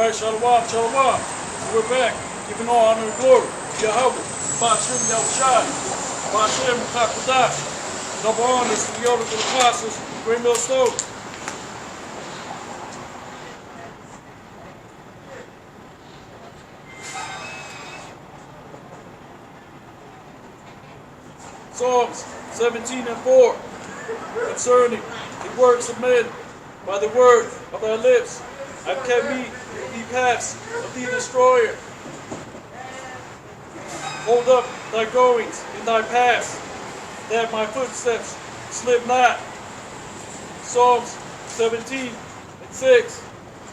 Alright, shalom, shalom. So we're back, giving all honor and glory to Yahweh, Ba'ashem Yahushai, Ba'ashem Mukakadash. Double honors to the elders and apostles, Great Millstone. Psalms 17:4, concerning the works of men, by the word of thy lips, I've kept me in the paths of the destroyer. Hold up thy goings in thy paths, that my footsteps slip not. Psalms 17:6,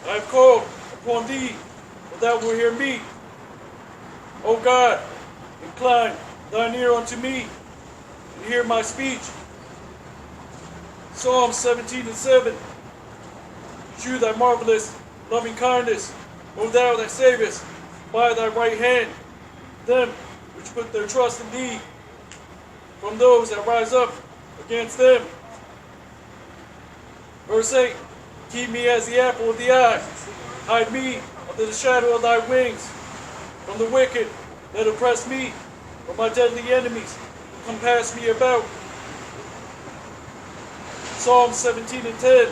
I have called upon thee, that thou wilt hear me. O God, incline thine ear unto me, and hear my speech. Psalm 17:7, shew thy marvelous loving kindness, O thou that savest by thy right hand them which put their trust in thee, from those that rise up against them. Verse 8, keep me as the apple of the eye, hide me under the shadow of thy wings, from the wicked that oppress me, from my deadly enemies who compass me about. Psalm 17:10,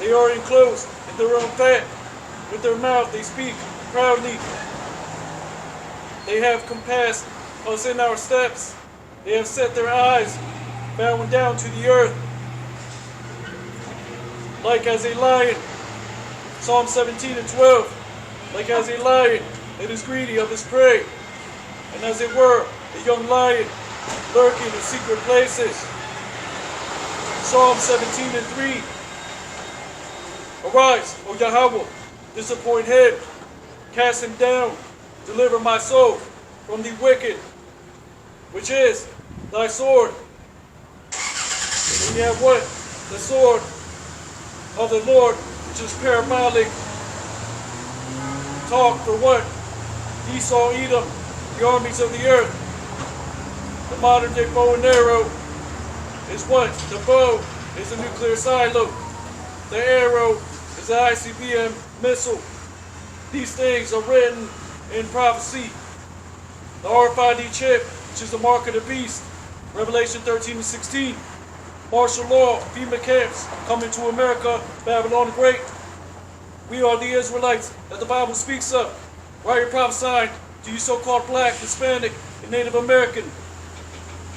they are enclosed in their own fat, with their mouth they speak proudly. They have compassed us in our steps, they have set their eyes bowing down to the earth. Like as a lion, Psalm 17:12, like as a lion that is greedy of his prey, and as it were a young lion lurking in secret places. Psalm 17:3, arise, O Yahweh, disappoint him, cast him down, deliver my soul from the wicked, which is thy sword. And you have what? The sword of the Lord, which is parabolic. Talk for what? Esau, Edom, the armies of the earth. The modern day bow and arrow is what? The bow is a nuclear silo. The arrow is an ICBM missile. These things are written in prophecy. The RFID chip, which is the mark of the beast, Revelation 13:16. Martial law, FEMA camps coming to America, Babylon the Great. We are the Israelites that the Bible speaks of. Why are you prophesying to you so-called black, Hispanic, and Native American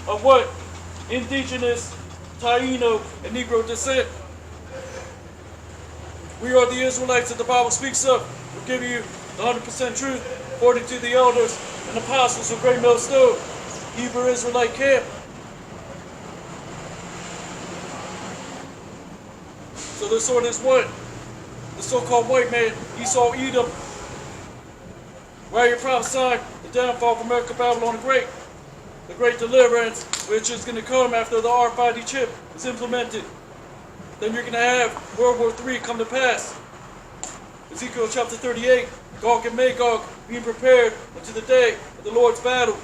of what? Indigenous, Taino, and Negro descent. We are the Israelites that the Bible speaks of. We'll give you the 100% truth according to the elders and apostles of Great Millstone, Hebrew Israelite camp. So the sword is what? The so-called white man, Esau, Edom. Why are you prophesying the downfall of America, Babylon the Great? The great deliverance, which is going to come after the RFID chip is implemented. Then you're going to have World War III come to pass. Ezekiel chapter 38, Gog and Magog being prepared unto the day of the Lord's battle.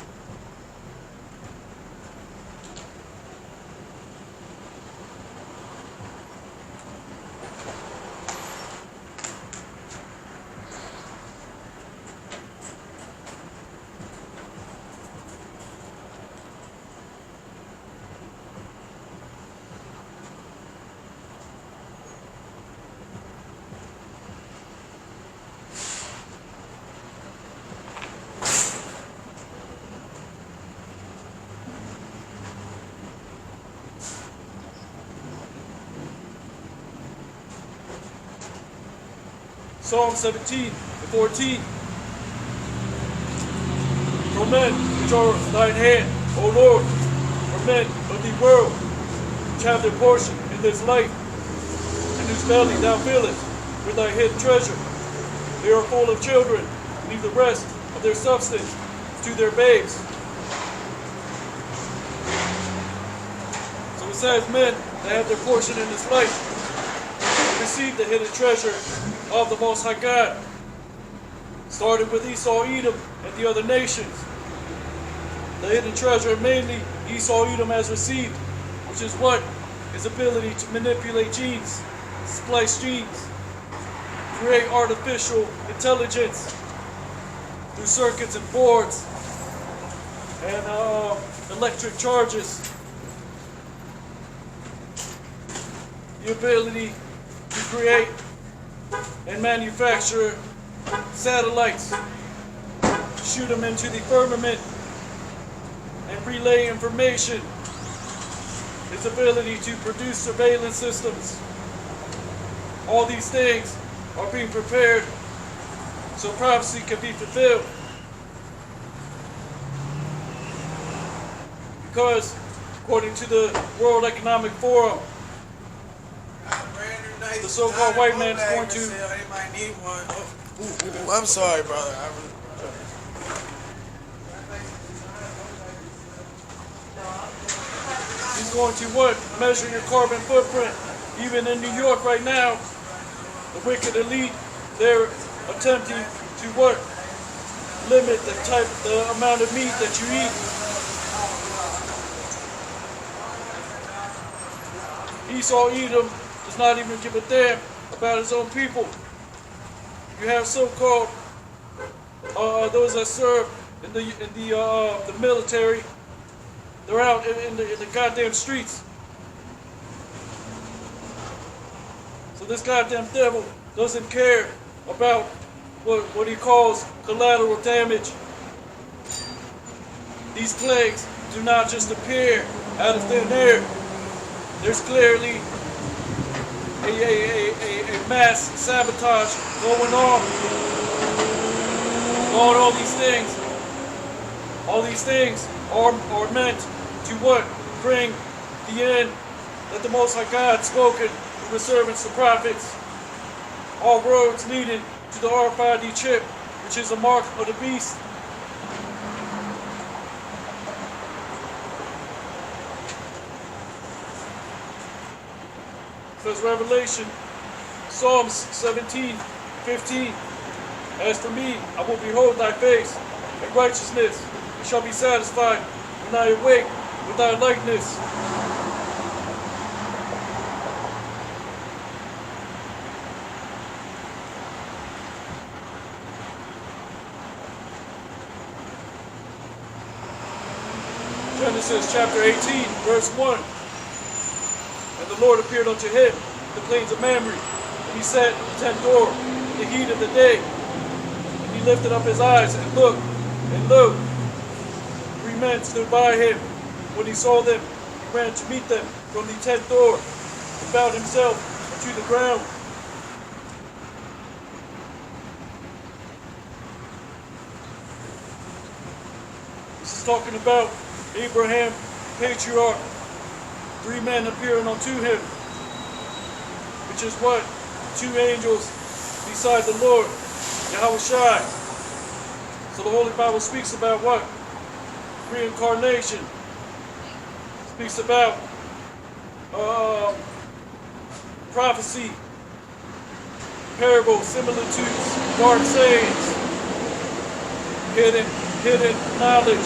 Psalm 17:14. For men which are thine hand, O Lord, for men of the world, which have their portion in this life, and whose belly thou fillest with thy hidden treasure. They are full of children, leave the rest of their substance to their babes. So it says men that have their portion in this life receive the hidden treasure of the Most High God. Started with Esau, Edom, and the other nations. The hidden treasure mainly Esau, Edom has received, which is what? His ability to manipulate genes, splice genes, create artificial intelligence through circuits and boards and electric charges. The ability to create and manufacture satellites, shoot them into the firmament, and relay information. Its ability to produce surveillance systems. All these things are being prepared so prophecy can be fulfilled. Because, according to the World Economic Forum, the so-called white man is going to... I'm sorry, brother. He's going to what? Measure your carbon footprint. Even in New York right now, the wicked elite, they're attempting to what? Limit the amount of meat that you eat. Esau Edom does not even give a damn about his own people. You have so-called those that serve in the military. They're out in the goddamn streets. So this goddamn devil doesn't care about what he calls collateral damage. These plagues do not just appear out of thin air. There's clearly a mass sabotage going on. All these things are meant to what? Bring the end that the Most High God spoken through His servants, the prophets. All roads leading to the RFID chip, which is a mark of the beast. Says Revelation, Psalms 17:15. As for me, I will behold thy face, and righteousness, and shall be satisfied when I awake with thy likeness. Genesis chapter 18, verse 1. And the Lord appeared unto him in the plains of Mamre, and he sat at the tent door in the heat of the day. And he lifted up his eyes and looked, and lo, 3 men stood by him. When he saw them, he ran to meet them from the tent door, and bowed himself to the ground. This is talking about Abraham, patriarch. 3 men appearing unto him, which is what? 2 angels beside the Lord, Yahweh Shai. So the Holy Bible speaks about what? Reincarnation. Speaks about prophecy, parables, similitudes, dark sayings, hidden knowledge.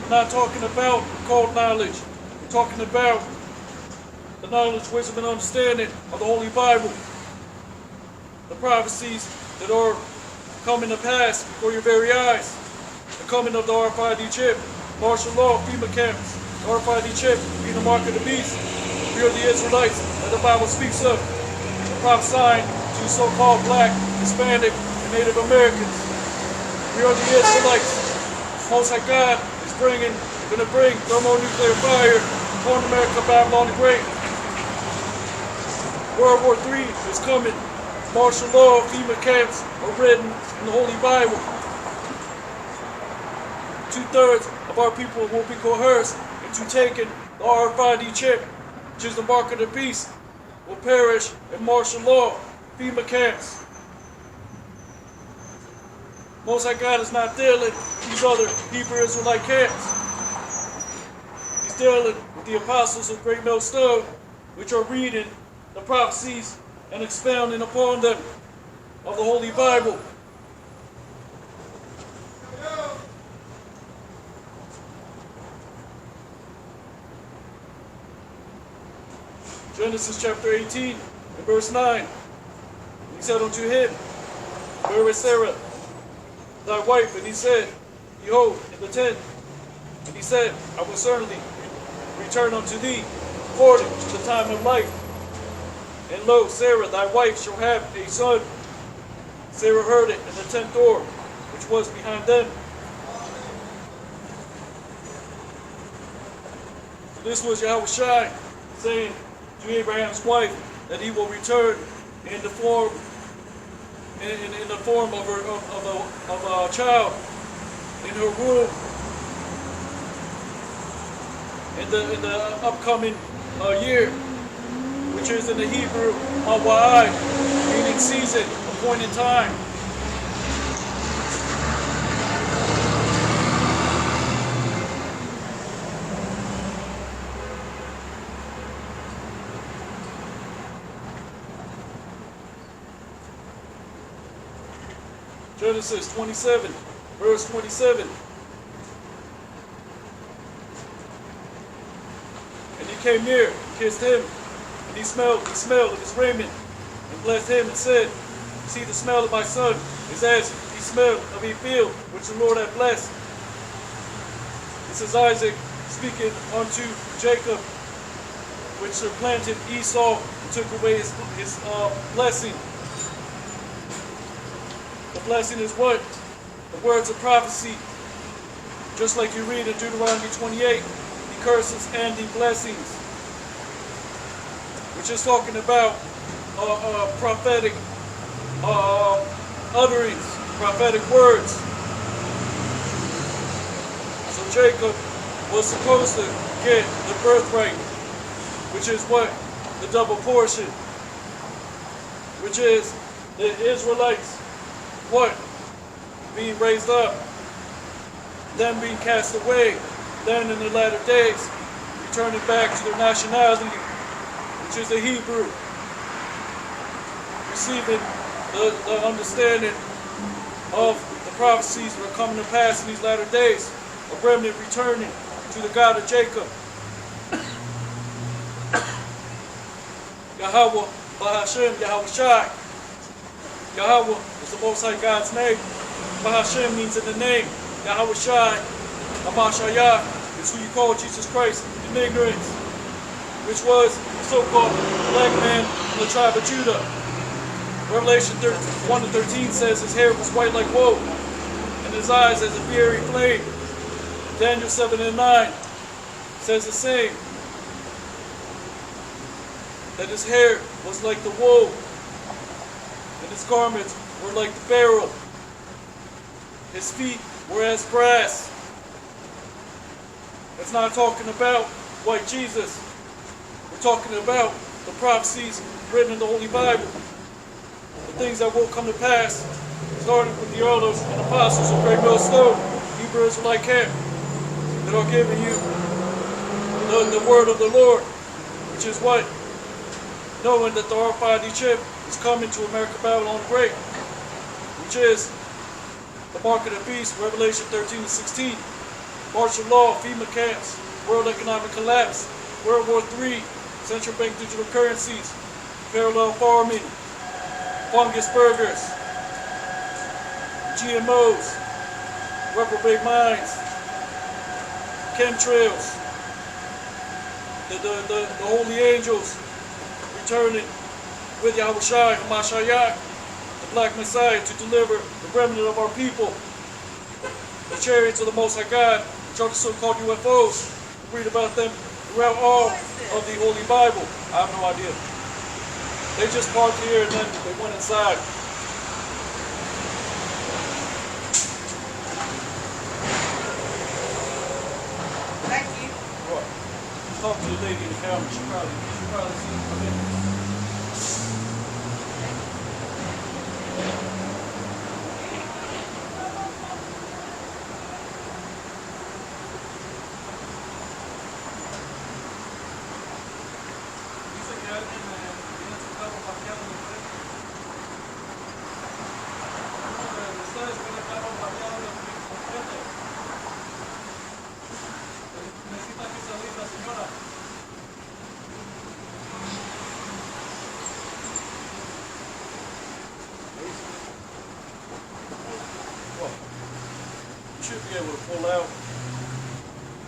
We're not talking about occult knowledge. We're talking about the knowledge, wisdom, and understanding of the Holy Bible. The prophecies that are coming to pass before your very eyes. The coming of the RFID chip, martial law, FEMA camps, the RFID chip being the mark of the beast. We are the Israelites that the Bible speaks of, prophesying to so-called black, Hispanic, and Native Americans. We are the Israelites. Most High God is going to bring thermonuclear fire upon America, Babylon the Great. World War III is coming. Martial law, FEMA camps are written in the Holy Bible. 2/3 of our people will be coerced into taking the RFID chip, which is the mark of the beast, will perish in martial law, FEMA camps. Most High God is not dealing with these other Hebrew Israelite camps. He's dealing with the apostles of Great Millstone, which are reading the prophecies and expounding upon them of the Holy Bible. Genesis chapter 18, In verse 9, he said unto him, Where is Sarah, thy wife? And he said, Behold, in the tent. And he said, I will certainly return unto thee according to the time of life. And lo, Sarah, thy wife, shall have a son. Sarah heard it in the tent door, which was behind them. So this was Yahushua saying to Abraham's wife that he will return in the form of a child in her womb in the upcoming year, which is in the Hebrew mawa'ad, meaning season, a point in time. Genesis 27, verse 27. And he came near, kissed him, and he smelled of his raiment, and blessed him, and said, See, the smell of my son is as the smell of a field which the Lord hath blessed. This is Isaac speaking unto Jacob, which supplanted Esau and took away his blessing. The blessing is what? The words of prophecy. Just like you read in Deuteronomy 28, the curses and the blessings. Which is talking about prophetic utterings, prophetic words. So Jacob was supposed to get the birthright, which is what? The double portion. Which is the Israelites, what? Being raised up, then being cast away, then in the latter days, returning back to their nationality, which is the Hebrew, receiving the understanding of the prophecies that are coming to pass in these latter days, a remnant returning to the God of Jacob. Yahweh, Bahashem, Yahushai. Yahweh is the Most High God's name. Bahashem means in the name. Yahushai, Amashayah, is who you call Jesus Christ in ignorance, which was the so-called black man from the tribe of Judah. Revelation 1:13 says his hair was white like wool, and his eyes as a fiery flame. Daniel 7:9 says the same, that his hair was like the wool, and his garments were like the beryl. His feet were as brass. It's not talking about white Jesus. We're talking about the prophecies written in the Holy Bible. The things that will come to pass, starting with the elders and apostles of Great Millstone, Hebrew Israelite camp, that are giving you the word of the Lord, which is what? Knowing that the RFID chip is coming to America, Babylon the Great, which is the mark of the beast, Revelation 13-16, martial law, FEMA camps, world economic collapse, World War III, central bank digital currencies, parallel farming, fungus burgers, GMOs, reprobate minds, chemtrails, the holy angels returning with Yahushua, Mashiach, the Black Messiah, to deliver the remnant of our people. The chariots of the Most High God, which are the so-called UFOs. We read about them throughout all of the Holy Bible. I have no idea. They just parked here and then they went inside. Thank you. What? Talk to the lady in the camera. She probably see you come in. be able to pull out.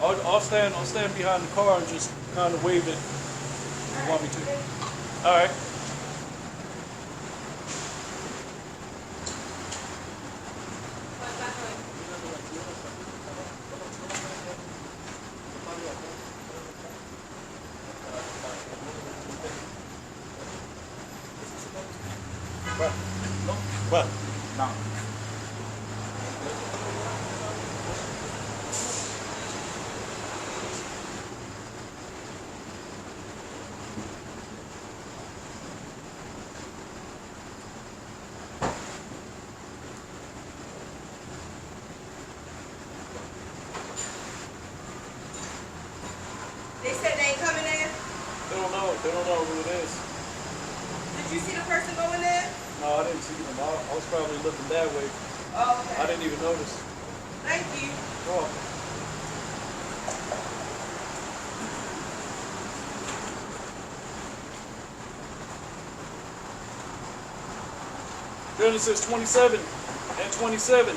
I'll stand behind the car and just kind of wave it. If you want me to? All right. Well, no. They said they ain't coming in. They don't know who it is. Did you see the person go in there? No, I didn't see them. I was probably looking that way. Oh, okay. I didn't even notice. Thank you. Oh. Genesis 27 and 27.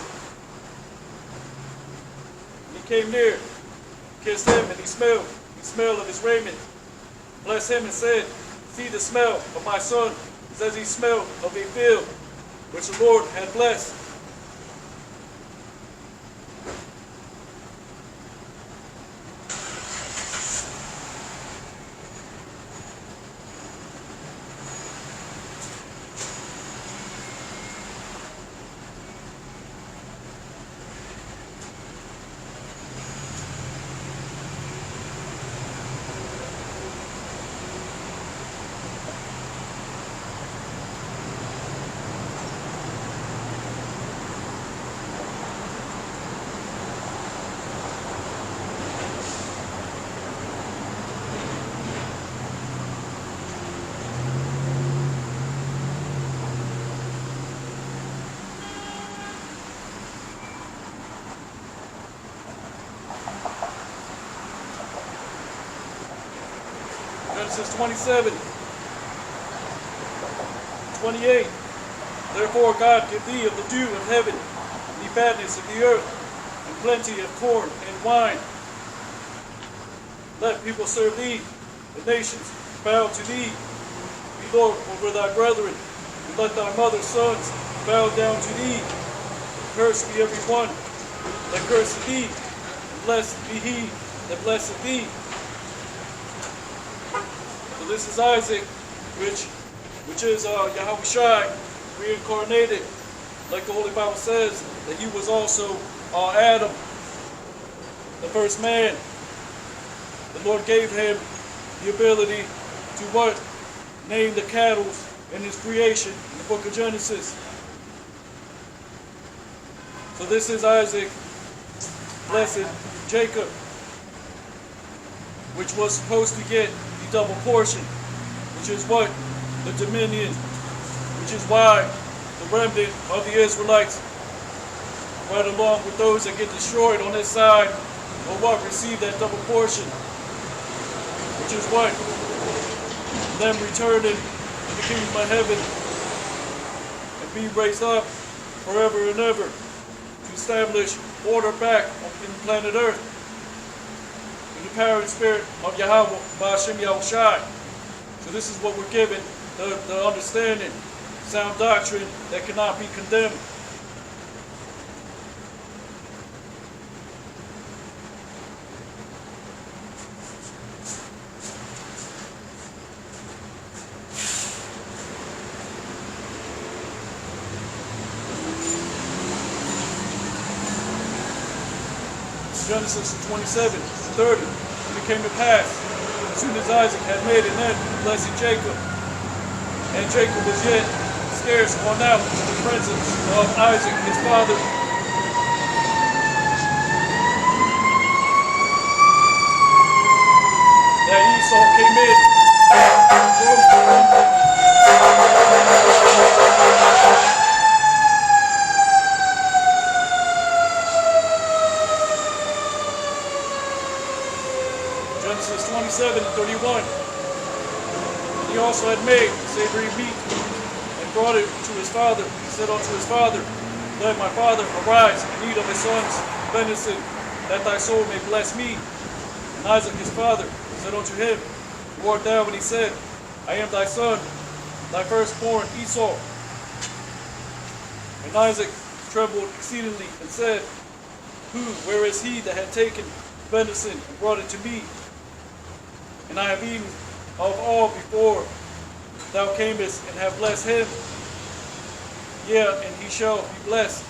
He came near, kissed him, and he smelled of his raiment. Blessed him and said, see the smell of my son, as he smelled of a field, which the Lord had blessed. Genesis 27, 28. Therefore God give thee of the dew of heaven, and the fatness of the earth, and plenty of corn and wine. Let people serve thee, the nations bow to thee. Be Lord over thy brethren, and let thy mother's sons bow down to thee. Cursed be every one that curseth thee, and blessed be he that blesseth thee. So this is Isaac, which is Yahushua reincarnated, like the Holy Bible says, that he was also Adam, the first man. The Lord gave him the ability to what? Name the cattle in his creation in the book of Genesis. So this is Isaac, blessed Jacob, which was supposed to get the double portion, which is what? The dominion, which is why the remnant of the Israelites, right along with those that get destroyed on this side, will what? Receive that double portion, which is what? Them returning to the kingdom of heaven and be raised up forever and ever to establish order back on planet Earth in the power and spirit of Yahweh, Ba'ashem Yahushai. So this is what we're given, the understanding, sound doctrine that cannot be condemned. Genesis 27:30. It came to pass, as soon as Isaac had made an end of blessing Jacob, and Jacob was yet scarce gone out to the presence of Isaac his father, that Esau came in. Genesis 27:31. He also had made savory meat and brought it to his father. He said unto his father, let my father arise and eat of his sons. venison, that thy soul may bless me. And Isaac his father said unto him, Who art thou? And he said, I am thy son, thy firstborn Esau. And Isaac trembled exceedingly and said, where is he that had taken venison and brought it to me? And I have eaten of all before thou camest, and have blessed him. Yea, and he shall be blessed.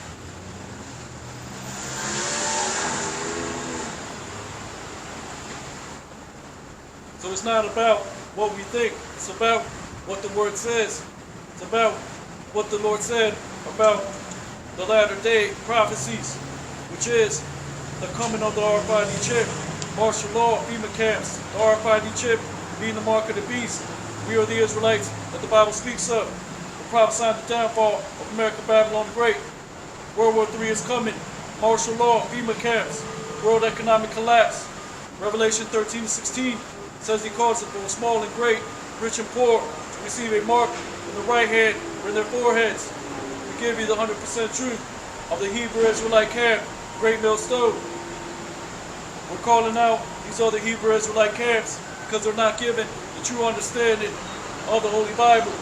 So it's not about what we think. It's about what the Word says. It's about what the Lord said about the latter day prophecies, which is the coming of the RFID chip, martial law, FEMA camps, the RFID chip being the mark of the beast. We are the Israelites that the Bible speaks of. We're prophesying the downfall of America, Babylon the Great. World War III is coming. Martial law, FEMA camps, world economic collapse. Revelation 13:16 says he calls it both small and great, rich and poor, to receive a mark in the right hand or in their foreheads. We give you the 100% truth of the Hebrew Israelite camp, Great Millstone. We're calling out these other Hebrew Israelite camps because they're not given the true understanding of the Holy Bible.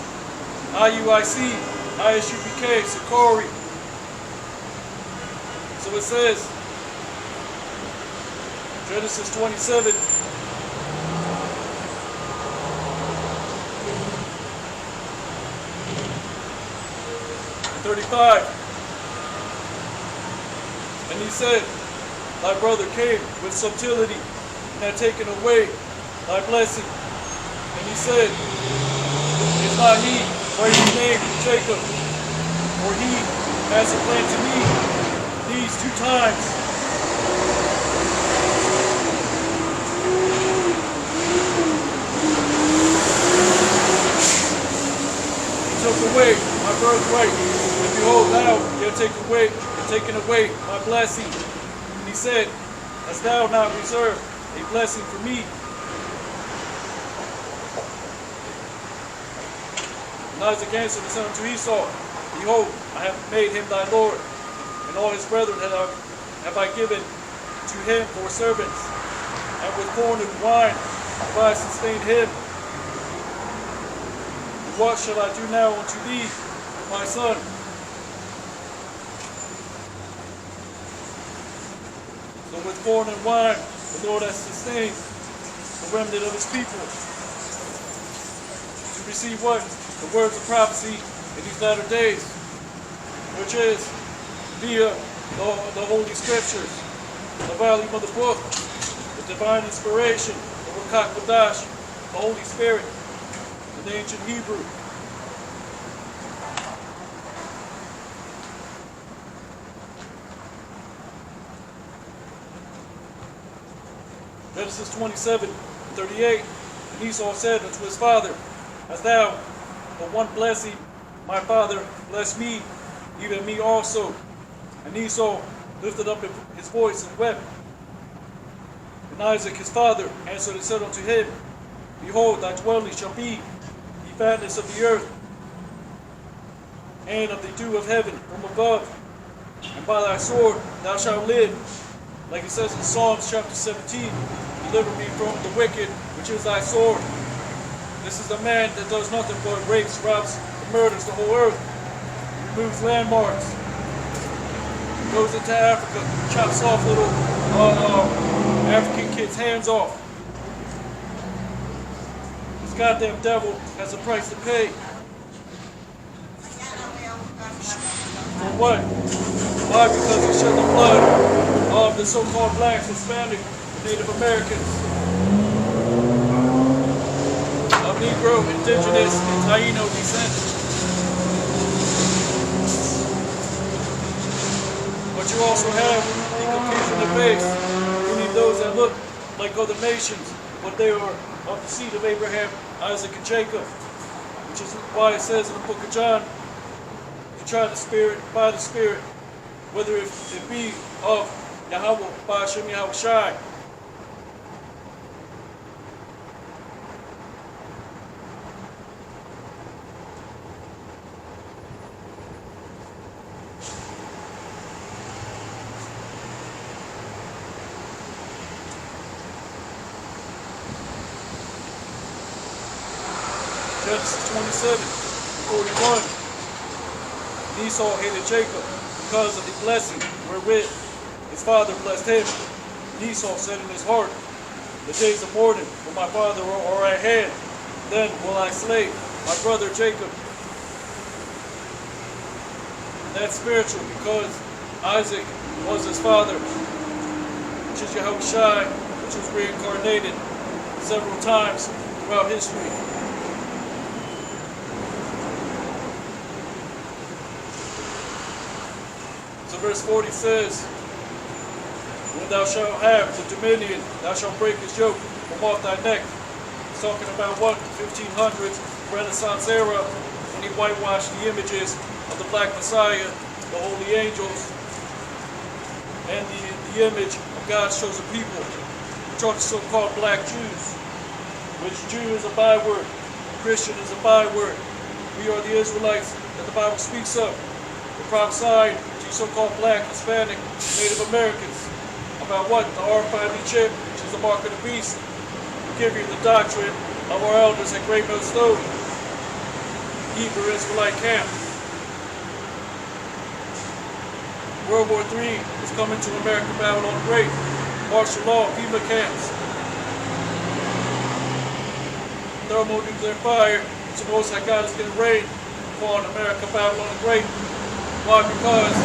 IUIC, ISUPK, Sakari. So it says, Genesis 27, 35. And he said, Thy brother came with subtlety and had taken away thy blessing. And he said, Is not he where he named Jacob? For he has supplanted me these 2 times. He took away my birthright, and behold, now he hath taken away my blessing. And he said, Hast thou not reserved a blessing for me? And Isaac answered and said unto Esau, Behold, I have made him thy Lord, and all his brethren have I given to him for servants, and with corn and wine have I sustained him. And what shall I do now unto thee, my son? So with corn and wine, the Lord has sustained the remnant of his people to receive what? The words of prophecy in these latter days, which is via the Holy Scriptures, the volume of the book, the divine inspiration, the Rakak Kodash, the Holy Spirit, in the ancient Hebrew. Genesis 27:38, and Esau said unto his father, Hast thou but one blessing, my father, bless me, even me also. And Esau lifted up his voice and wept. And Isaac his father answered and said unto him, Behold, thy dwelling shall be the fatness of the earth, and of the dew of heaven from above. And by thy sword thou shalt live. Like it says in Psalms chapter 17, Deliver me from the wicked, which is thy sword. This is the man that does nothing but rapes, robs, and murders the whole earth. Removes landmarks. Goes into Africa, chops off little African kids' hands off. This goddamn devil has a price to pay. For what? Why? Because he shed the blood of the so-called blacks, Hispanic, Native Americans, of Negro, Indigenous, and Taino descent. But you also have the confusion of face, meaning those that look like other nations, but they are of the seed of Abraham, Isaac, and Jacob, which is why it says in the book of John, to try the Spirit by the Spirit, whether it be of Yahweh, Ba'ashem Yahweh Shai. Genesis 27:41. Esau hated Jacob because of the blessing wherewith his father blessed him. And Esau said in his heart, the days of mourning for my father are at hand. Then will I slay my brother Jacob. And that's spiritual because Isaac was his father, which is Yahushua, which was reincarnated several times throughout history. So verse 40 says, when thou shalt have the dominion, thou shalt break his yoke from off thy neck. It's talking about what? 1500s, Renaissance era, when he whitewashed the images of the Black Messiah, the holy angels, and the image of God's chosen people, which are the so-called black Jews, which Jew is a byword, Christian is a byword. We are the Israelites that the Bible speaks of. The prophesied to so-called black, Hispanic, Native Americans about what? The RFID chip, which is the mark of the beast. We give you the doctrine of our elders at Great Millstone, Hebrew Israelite camp. World War III is coming to America, Babylon the Great. Martial law, FEMA camps. Thermonuclear fire, which the Most High God is going to rain upon America, Babylon the Great. Why? Because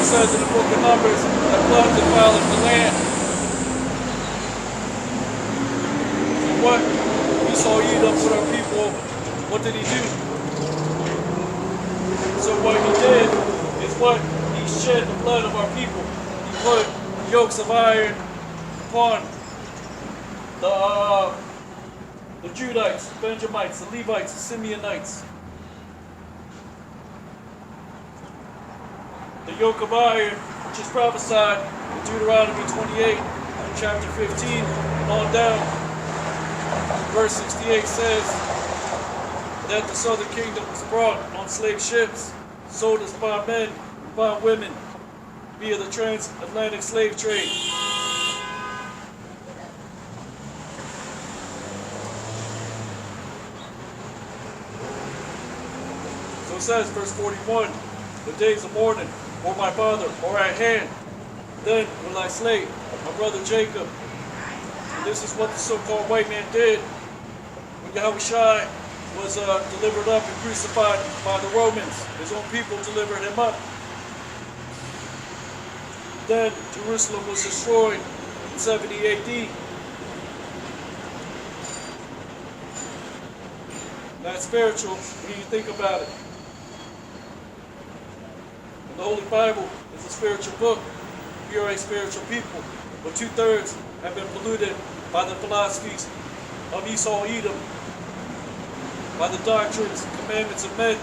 it says in the book of Numbers that blood defileth the land. And what? Esau eat up with our people. What did he do? So what he did is what? He shed the blood of our people. He put yokes of iron upon the Judites, the Benjamites, the Levites, the Simeonites. The yoke of iron, which is prophesied in Deuteronomy 28, chapter 15, and on down. Verse 68 says that the southern kingdom was brought on slave ships, sold as by men and by women via the transatlantic slave trade. So it says, verse 41, the days of mourning for my father are at hand. Then will I slay my brother Jacob. And this is what the so-called white man did when Yahushua was delivered up and crucified by the Romans. His own people delivered him up. Then Jerusalem was destroyed in 70 AD. That's spiritual when you think about it. And the Holy Bible is a spiritual book. We are a spiritual people, but 2/3 have been polluted by the philosophies of Esau Edom, by the doctrines, commandments of men.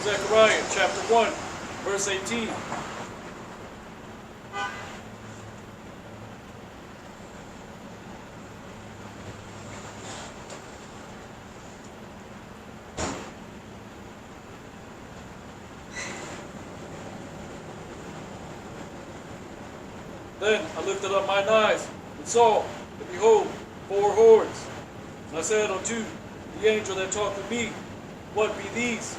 Zechariah chapter 1, verse 18. Then I lifted up mine eyes and saw, and behold, 4 horns. And I said unto the angel that talked with me, what be these?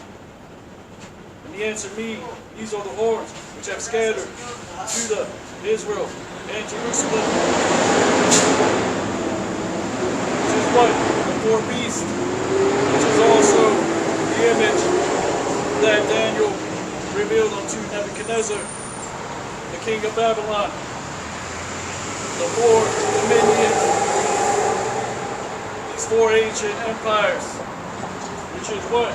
And he answered me, these are the horns which have scattered Judah, Israel, and Jerusalem. Which is what? The 4 beasts, which is also the image that Daniel revealed unto Nebuchadnezzar, the king of Babylon. The 4 dominions, these 4 ancient empires, which is what?